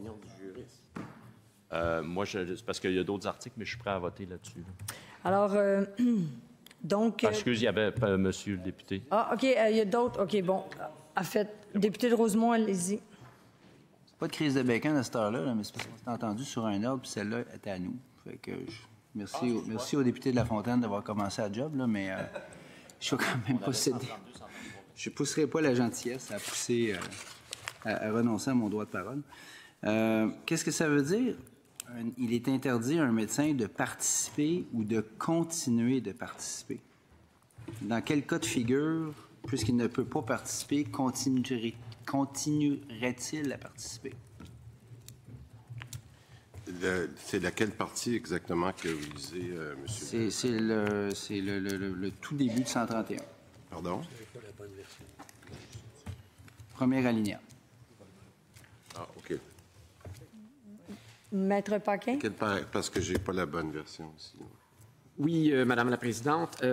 l'opinion du juriste. Moi, c'est parce qu'il y a d'autres articles, mais je suis prêt à voter là-dessus. Alors, donc... Excusez, il y avait monsieur le député. Ah, OK, il y a d'autres. OK, bon. En fait, député de Rosemont, allez-y. C'est pas de crise de bacon à cette heure-là, là, mais c'est parce qu'on s'est entendu sur un ordre, puis celle-là était à nous. Fait que merci au député de La Fontaine d'avoir commencé la job, là, mais je vais quand même pas céder. Je ne pousserai pas la gentillesse à pousser, à renoncer à mon droit de parole. Qu'est-ce que ça veut dire? Il est interdit à un médecin de participer ou de continuer de participer. Dans quel cas de figure, puisqu'il ne peut pas participer, continuerait-il à participer? C'est laquelle partie exactement que vous visez, monsieur? C'est le tout début de 131. Pardon? Premier alinéa. Ah, OK. Maître Paquin? Parce que j'ai pas la bonne version aussi. Oui, Madame la Présidente.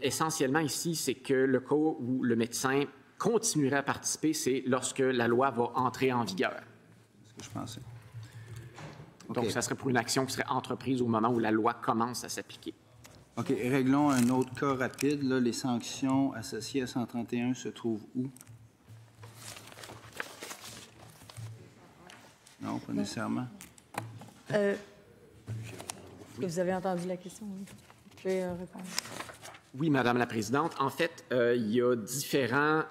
Essentiellement ici, c'est que le cas où le médecin continuerait à participer, c'est lorsque la loi va entrer en vigueur. C'est ce que je pensais. Donc, Okay. ça serait pour une action qui serait entreprise au moment où la loi commence à s'appliquer. OK. Réglons un autre cas rapide. Là, les sanctions associées à 131 se trouvent où? Non, pas nécessairement. Est-ce que vous avez entendu la question? Oui. Je vais répondre. Oui, Madame la Présidente. En fait, il y a différentes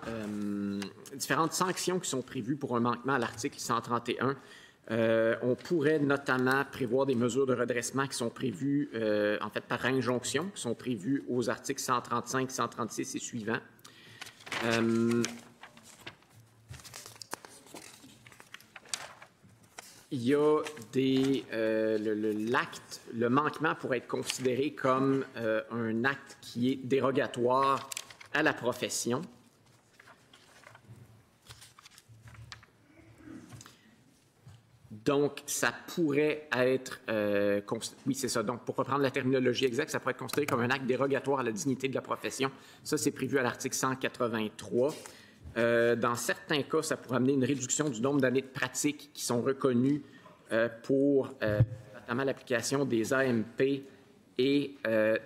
sanctions qui sont prévues pour un manquement à l'article 131. On pourrait notamment prévoir des mesures de redressement qui sont prévues, en fait, par injonction, qui sont prévues aux articles 135, 136 et suivants. Il y a le manquement pourrait être considéré comme un acte qui est dérogatoire à la profession. Donc, ça pourrait être... oui, c'est ça. Donc, pour reprendre la terminologie exacte, ça pourrait être considéré comme un acte dérogatoire à la dignité de la profession. Ça, c'est prévu à l'article 183. Dans certains cas, ça pourrait amener une réduction du nombre d'années de pratique qui sont reconnues pour notamment l'application des AMP et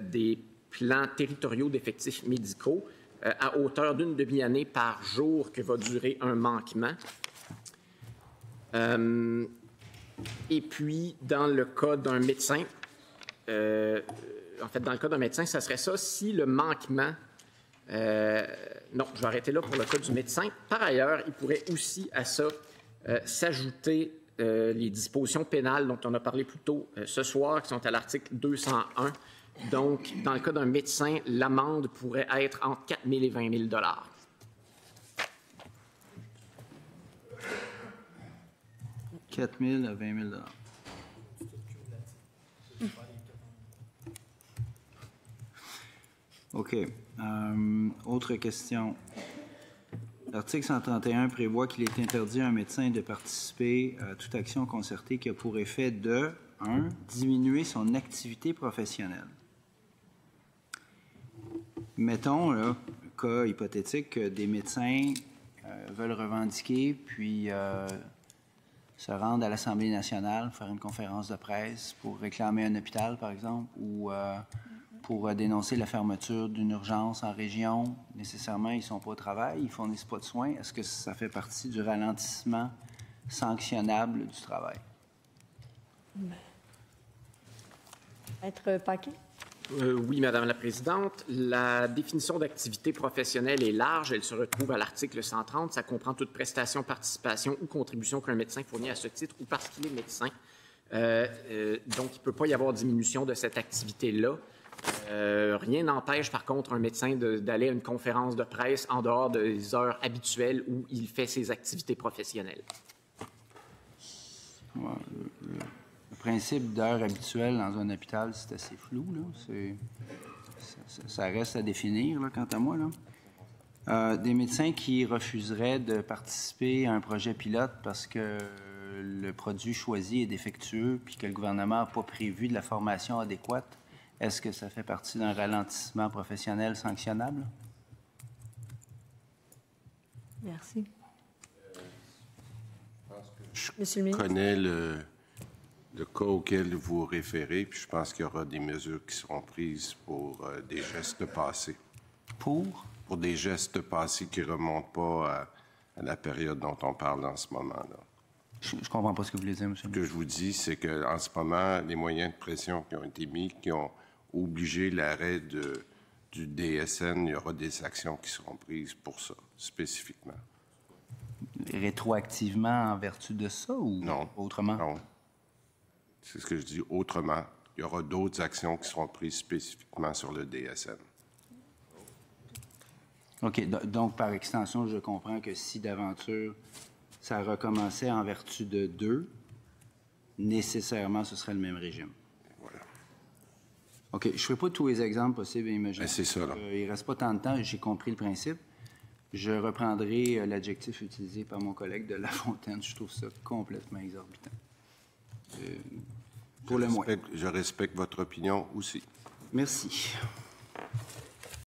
des plans territoriaux d'effectifs médicaux à hauteur d'une demi-année par jour que va durer un manquement. Et puis, dans le cas d'un médecin, ça serait ça si le manquement... non, je vais arrêter là pour le cas du médecin. Par ailleurs, il pourrait aussi à ça s'ajouter les dispositions pénales dont on a parlé plus tôt ce soir, qui sont à l'article 201. Donc, dans le cas d'un médecin, l'amende pourrait être entre 4 000 et 20 000 $. 4 000 à 20 000 OK. Autre question. L'article 131 prévoit qu'il est interdit à un médecin de participer à toute action concertée qui a pour effet de 1. Diminuer son activité professionnelle. Mettons, là, un cas hypothétique que des médecins veulent revendiquer, puis se rendre à l'Assemblée nationale, faire une conférence de presse pour réclamer un hôpital, par exemple, ou pour dénoncer la fermeture d'une urgence en région. Nécessairement, ils ne sont pas au travail, ils ne fournissent pas de soins. Est-ce que ça fait partie du ralentissement sanctionnable du travail? Maître Paquin? Oui, Madame la Présidente. La définition d'activité professionnelle est large. Elle se retrouve à l'article 130. Ça comprend toute prestation, participation ou contribution qu'un médecin fournit à ce titre ou parce qu'il est médecin. Donc, il ne peut pas y avoir diminution de cette activité-là. Rien n'empêche, par contre, un médecin d'aller à une conférence de presse en dehors des heures habituelles où il fait ses activités professionnelles. Ouais, le principe d'heure habituelle dans un hôpital, c'est assez flou, là. Ça reste à définir, là, quant à moi, là. Des médecins qui refuseraient de participer à un projet pilote parce que le produit choisi est défectueux puis que le gouvernement n'a pas prévu de la formation adéquate, est-ce que ça fait partie d'un ralentissement professionnel sanctionnable? Merci. Monsieur le ministre. connais le cas auquel vous référez, puis je pense qu'il y aura des mesures qui seront prises pour des gestes passés. Pour? Pour des gestes passés qui ne remontent pas à la période dont on parle en ce moment-là. Je ne comprends pas ce que vous voulez dire, monsieur. Ce que je vous dis, c'est qu'en ce moment, les moyens de pression qui ont été mis, qui ont obligé l'arrêt du DSN, il y aura des actions qui seront prises pour ça, spécifiquement. Rétroactivement en vertu de ça ou Non. autrement? Non. C'est ce que je dis autrement. Il y aura d'autres actions qui seront prises spécifiquement sur le DSN. OK. Donc, par extension, je comprends que si d'aventure ça recommençait en vertu de 2, nécessairement, ce serait le même régime. Voilà. OK. Je ne ferai pas tous les exemples possibles et imaginables. Ben, c'est ça, là. Il ne reste pas tant de temps. J'ai compris le principe. Je reprendrai l'adjectif utilisé par mon collègue de La Fontaine. Je trouve ça complètement exorbitant. Pour le moins. Je respecte votre opinion aussi. Merci.